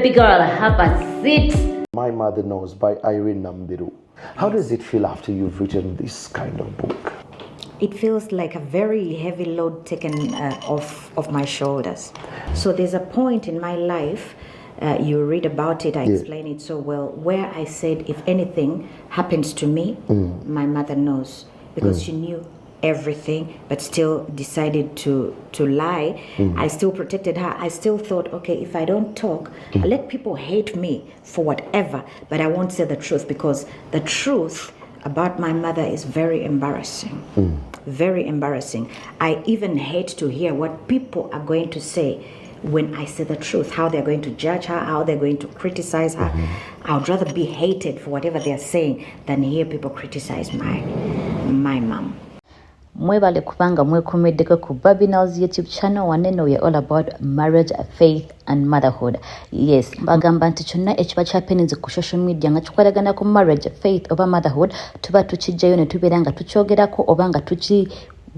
Baby girl, have a seat. My Mother Knows by Irene Namubiru. How does it feel after you've written this kind of book? It feels like a very heavy load taken off my shoulders. So there's a point in my life, you read about it, I explain it so well, where I said, if anything happens to me, my mother knows. Because she knew everything, but still decided to lie. I still protected her. I still thought, okay, if I don't talk, let people hate me for whatever, but I won't say the truth, because the truth about my mother is very embarrassing. Very embarrassing. I even hate to hear what people are going to say when I say the truth, how they're going to judge her, how they're going to criticize her. I would rather be hated for whatever they're saying than hear people criticize my mom. Mwebale kubanga mwekomeddeko ku Babinal's YouTube channel wanene we all about marriage, faith and motherhood. Yes, bagamba nti kyonna ekiba kyapeninze ku social media nga kikwatagana ku marriage, faith oba motherhood tuba tukijjayo ne tubeera nga tukyogerako oba nga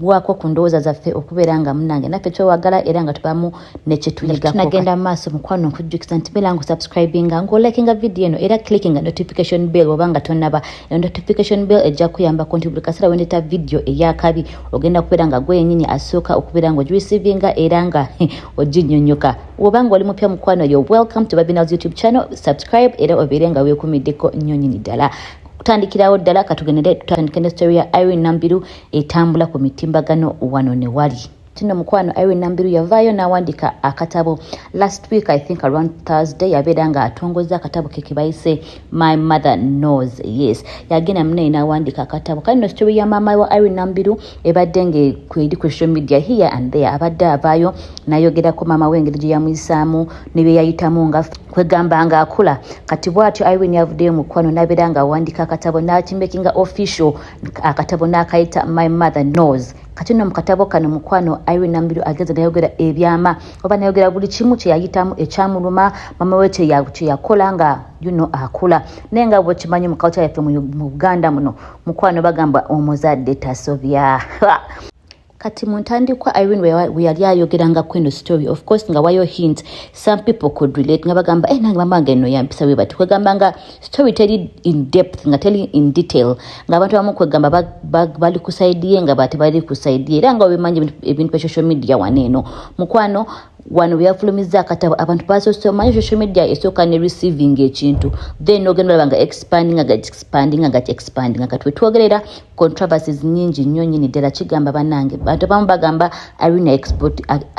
wako kundowooza zaffe okubeera nga munange naffe kyewagala era nga tubamu nekyetuyiga tunagenda maaso mukwano nkujjukiza nti beera nga subscribinga ng'olikinga video eno era clickinga notification bell oba nga tonnaba notification bell ejja kuyambako nti buli kaseera wendeta video eyakabi ogenda kubeera nga gwe yennyini asooka okubeera nga ogirecevinga era nga oginnyonnyoka oba nga oli mupya mukwano yo welcome to Babinal's YouTube channel, subscribe era obeere nga weekumiddeko nnyo nnyini ddala. Kutandikirawo ddala katugendere tutandikende story ya Irene Namubiru etambula ku mitimbagano wano ne wali. Tino mukwano Irene Namubiru yavaayo n'awandika akatabo last week, I think around Thursday, yabeera nga atongoza akatabo ke bayise My Mother Knows. Yes, yagenda munne n'awandika akatabo kali no story ya mama wa Irene Namubiru ebadde nge kweri ku social media here and there. Abadde avaayo nayogerako mama we engeri gye yamuyisaamu ne bye yayitamu nga kwegamba nga akula. Kati bw'atyo Irene yavuddeyo mukwano n'abeera nga awandika akatabo n'akimakinga official akatabo n'akayita My Mother Knows. Kati no mukatabo kano mukwano Irene Namubiru agenze nayogera ebyama oba nayogera buli kimu kye yayitamu ekyamuluma mama we kye yakola nga akula nenga bwe kimanyi mu culture yaffe mu Uganda muno mukwano bagamba omuzadde tasobya. Kati muntandikwa Irene we yali ayogeranga kweno story, of course nga wayo hint some people could relate nga bagamba nange mama ngeno yampisa we bati kwegamba nga story tell in depth nga tell in detail nga abantu bamu kwegamba bali kusaidie nga bati bali kusaidie era nga obimanyi ebintu pe social media waneno mukwano wano byafulumiza akatabo abantu basoso manyi social media esooka ne receiving ekintu then ogenda olaba nga expanding nga twetwogerera controversies nyingi nnyo nyini ddala kigamba banange bantu abamu bagamba Irene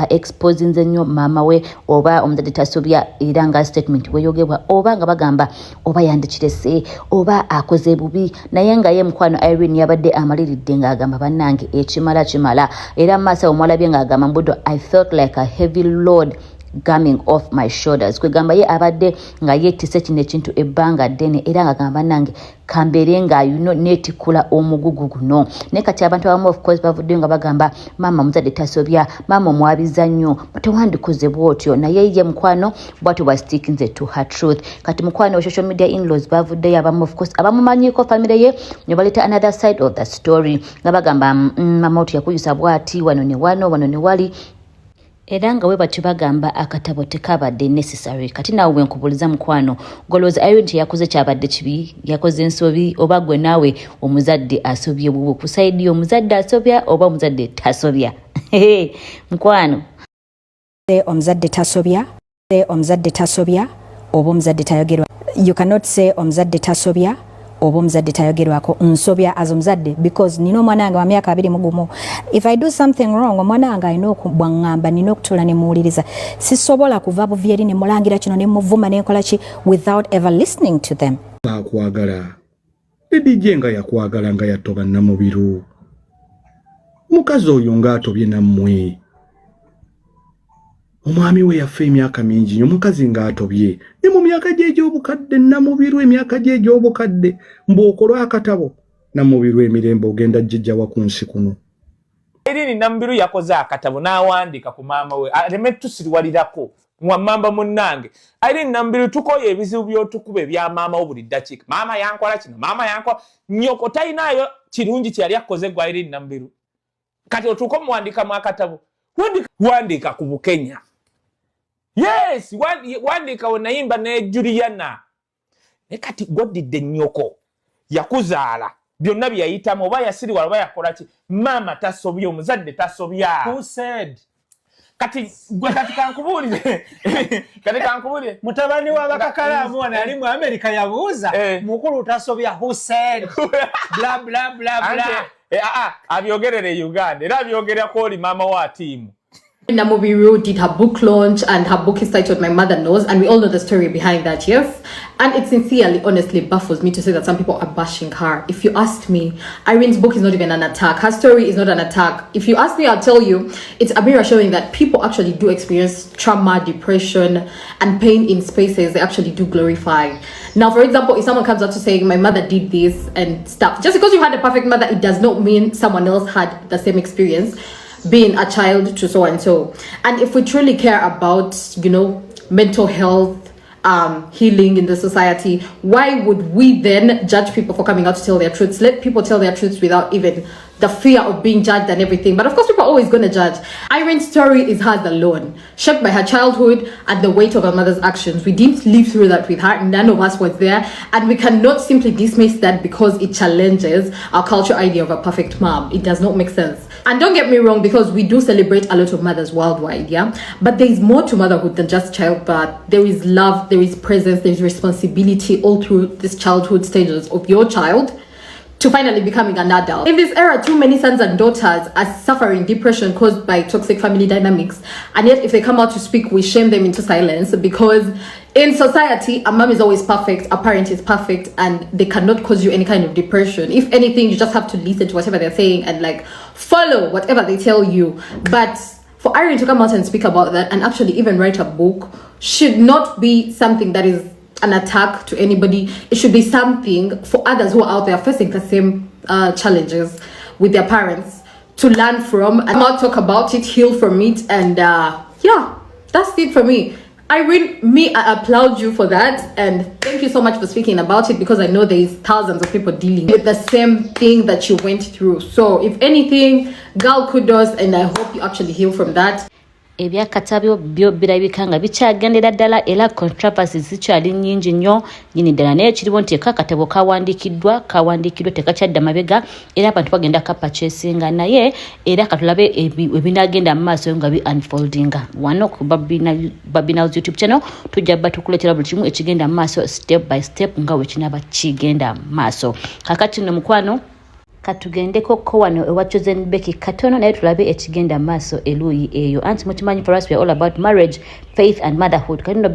exposing nnyo mama we oba omuzadde tasobya era nga statement weyogebwa oba nga bagamba oba yandikirese oba akoze bubi naye nga ye mukwano Irene yabadde amaliridde ng'agamba banange ekimala era masa omwalabye ng'agamba mbudo I felt like a heavy load coming off my shoulders. Kwegamba ye abadde nga yettise kino ekintu ebbanga ddene era nga gamba nange kambere nga netikula omugugu guno. Ne kati abantu abamu of course bavudde nga bagamba mama muzadde tasobya, mama omwabiza nnyo, tewandikoze bwotyo. Naye ye mukwano bwatyo was sticking to her truth. Kati mukwano social media in-laws bavudde abamu of course abamumanyiko family ye ne baleta another side of the story nga bagamba mama otu yakuyisa bwati wano ne wali. Era nga we batyo bagamba akatabo tekabadde necessary. Kati nawe wenkubuliza mukwano goloza Irene yakoze kyabadde kibi, yakoze ensobi oba gwe nawe omuzadde asobye bubu kusaidi omuzadde asobya oba omuzadde tasobya. Mukwano omuzadde tasobya oba omuzadde tayogerwa. You cannot say omuzadde tasobya oba omuzadde tayogerwako nsobya as omuzadde because nino omwana wange wa myaka 20 if I do something wrong omwana wange alina okubwangamba nina okutula ne muwuliriza sisobola kuva buvyeri ne mulangira kino ne muvuma ne nkola ki without ever listening to them. Akwagala edije nga yakwagala nga yatoba Namubiru mukazi oyo nga atobye nammwe omwami we yaffe emyaka mingi nnyo mukazi nga atobye ne mu myaka gye egy'obukadde Namubiru emyaka gye egy'obukadde mb'okolwa akatabo Namubiru emirembe ogenda jjajjawa ku nsi kuno. Irene Namubiru yakoze akatabo n'awandika ku maama we aleme tusiriwalirako mwamamba munnange. Irene Namubiru tukoye ebizibu by'otukuba ebya maama wo buli ddakiika. Maama yankola kino, maama yankola nnyoko talinayo kirungi kye yali akoze gwa Irene Namubiru. Kati otuuka omuwandika mu akatabo wandika ku Bukenya. Yes, wandika onayimba ne Juliana. Nekati godidde nnyoko yakuzaala byonna byayitamu oba yasiriwala oba yakola ki mama tasobya omuzadde tasobya. Who said? Kati kankubuulire mutabani wa bakakalaamu wano ali mu America yabuuza mukulu tasobya who said bla bla bla bla abyogerere Uganda era abyogerako oli mama wa tiimu. Namubiru did her book launch, and her book is titled My Mother Knows, and we all know the story behind that, yes? And it sincerely, honestly baffles me to say that some people are bashing her. If you asked me, Irene's book is not even an attack. Her story is not an attack. If you ask me, I'll tell you, it's a mirror showing that people actually do experience trauma, depression, and pain in spaces they actually do glorify. Now, for example, if someone comes out to say, my mother did this and stuff, just because you had a perfect mother, it does not mean someone else had the same experience being a child to so and so. And if we truly care about, mental health, healing in the society, why would we then judge people for coming out to tell their truths? Let people tell their truths without even the fear of being judged and everything. But of course, people are always going to judge. Irene's story is hers alone, shaped by her childhood and the weight of her mother's actions. We didn't live through that with her. None of us was there. And we cannot simply dismiss that because it challenges our cultural idea of a perfect mom. It does not make sense. And don't get me wrong, because we do celebrate a lot of mothers worldwide, yeah? But there is more to motherhood than just childbirth. There is love, there is presence, there is responsibility all through these childhood stages of your child to finally becoming an adult. In this era, too many sons and daughters are suffering depression caused by toxic family dynamics. And yet, if they come out to speak, we shame them into silence, because in society, a mom is always perfect, a parent is perfect, and they cannot cause you any kind of depression. If anything, you just have to listen to whatever they're saying and follow whatever they tell you. But for Irene to come out and speak about that and actually even write a book should not be something that is an attack to anybody. It should be something for others who are out there facing the same challenges with their parents to learn from and not talk about it, heal from it, and yeah, that's it for me. Irene, I applaud you for that, and thank you so much for speaking about it, because I know there's thousands of people dealing with the same thing that you went through. So if anything, girl, kudos, and I hope you actually heal from that. Ebyakatabo byo birabika nga bikyagendera ddala era controversies zikyali nnyingi nnyo nyini ddala naye kiriwo nti akatabo kawandiikiddwa tekakyadda mabega era abantu bagenda kapurchasinga naye era katulabe ebinagenda mu maaso nga bi unfoldinga wano ku Babina's YouTube channel tujja batukuletera buli kimu ekigenda mu maaso step by step nga bwe kinaba kigenda mu maaso. Kakati no mukwano katugendeko ko wano ewa Chosen Becky katono naye tulabe ekigenda maaso eluyi eyo. Anti mukimanyi, for us we are all about marriage, faith and motherhood. Katono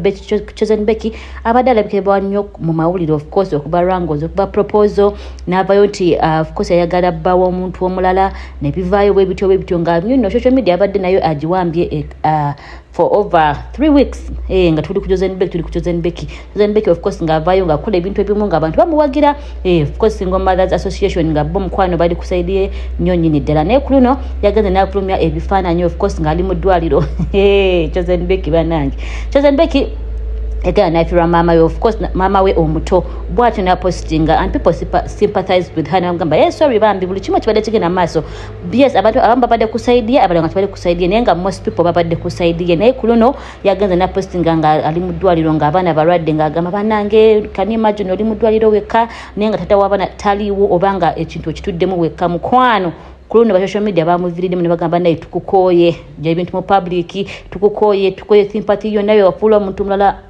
Chosen Becky abadde alabikibwa nnyo mu mawulire, of course, okuba wrangles, okuba proposal n'avayo nti of course ayagala bbawo omuntu omulala nebivaayo bwe bityo nga social media abadde nayo agiwambye for over 3 weeks nga tuli ku Chosen Becky. Chosen Becky of course ngavayo ngakola ebintu ebimu nga abantu bamuwagira of course Single Mothers Association nga bo mukwano bali kusaidie nnyo nyini ddala naye ku luno yagenze n'akulumya ebifaananyi of course ngali mu ddwaliro Chosen Becky banange. Chosen Becky again naifira mama we, of course mama we omuto bwatyo na posting and people sympathize with her ngamba yes sorry bambi buli kimwe kibadde kigenda maaso. Yes, abantu abamba badde kusaidia abadde bali kusaidia naye nga most people babadde kusaidia naye ku luno yagenze na posting nga ali mu ddwaliro nga abaana balwadde nga agamba banange can you imagine oli mu ddwaliro wekka naye nga tata w'abaana taliwo obanga ekintu ekituddemu wekka mukwano. Kuno ba social media bamuviridde ne bagamba naye tukukoye je ebintu mu public tukukoye sympathy yo nayo wafula omuntu mulala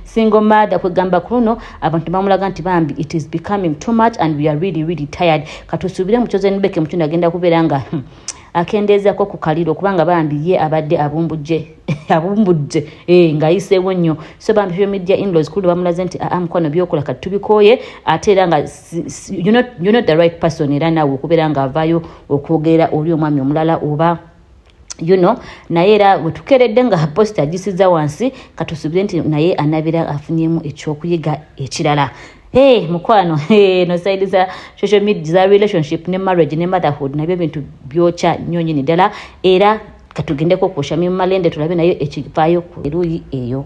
single mother kwegamba kuno abantu bamulaga nti bambi it is becoming too much and we are really tired. Katusubire mu Chosen Becky mutunda agenda kuberanga akendeezako ku kaliro kubanga bambi ye abadde abumbudde nga yiseewo nnyo. So bambi social media in-laws kulu bamulaze nti mukwano byokola kati tubikoye ate era nga you're not the right person era nawe okubeera nga avaayo okwogera oli omwami omulala oba naye era wetukeredde nga posta agisiza wansi katusubire nti naye anabira afunyemu ekyokuyiga ekirala. Mukwano no side za social media za relationship ne marriage ne motherhood nabyo bintu byokya nnyo nyini ddala era katugendeko ku Shamim Malende tulabe nayo ekivaayo ku eruyi eyo.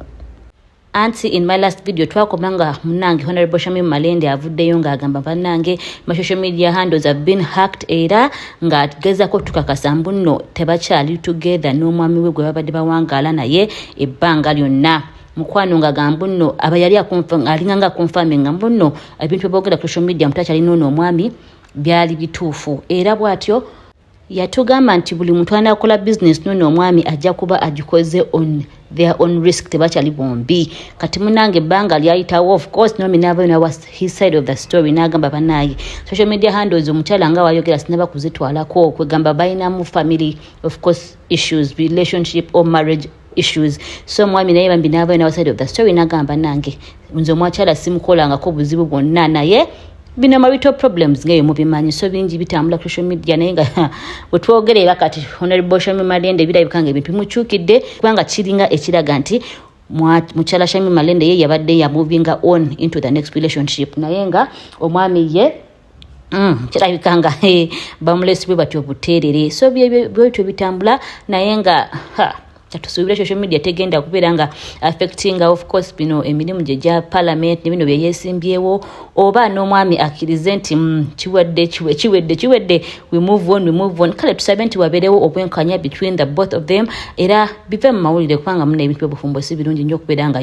Anti in my last video twakomanga munange Honorable Shamim Malende avuddeyo ng'agamba bannange my social media handles have been hacked era ng'agezaako tukakasa mbu nno tebakyali together n'omwami we gwe babadde bawangaala naye ebbanga lyonna. Mukwano nga gambu nno abayali alinganga akonfaminga mbu nno ebintu by'oboogera ku social media mutakyalina ono omwami byali bituufu. Era bw'atyo yatugamba nti buli muntu anakola business n'ono omwami ajja kuba agikoze on their own risk, tebakyali bombi. Kati munange ebbanga lyayitawo, of course nomi n'abayo was his side of the story n'agamba banaye social media handles omukyala nga wayogera sinaba kuzitwalako kwegamba balinamu family of course issues, relationship or marriage issues. So mwami naye bambi n'abayo na side of the story n'agamba nange nze omwakyala simukolangako buzibu bwonna naye bino marital problems ngeyo mubimanyi so bingi bitambula ku social media naye nga wetwogerera kati Honorable Shamim Malende birabikanga ebintu mukyukidde kubanga kiringa ekiraga nti mukyala Shamim Malende ye yabadde ya moving on into the next relationship naye nga omwami ye kirabikanga bamulesi batyo buterere so byo bitambula naye nga Tusuubira social media tegenda kubeera nga affecting of course bino emirimu gye parliament ne bino bye yeesimbyewo oba n'omwami akkirize nti kiwedde we move on kale tusabe nti wabeerewo obwenkanya between the both of them era bive mu mawulire kubanga muna ebintu by'obufumbo si birungi nnyo okubeera nga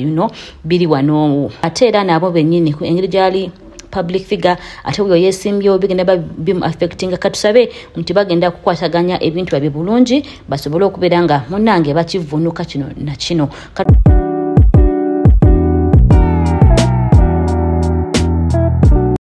biri wano ate era nabo bennyini engeri gyali public figure ate uyo yesimbyo bigenda bimu affecting katusabe nti bagenda kukwataganya ebintu babye bulungi basobole okubeera nga munange bakivunuka kino na kino.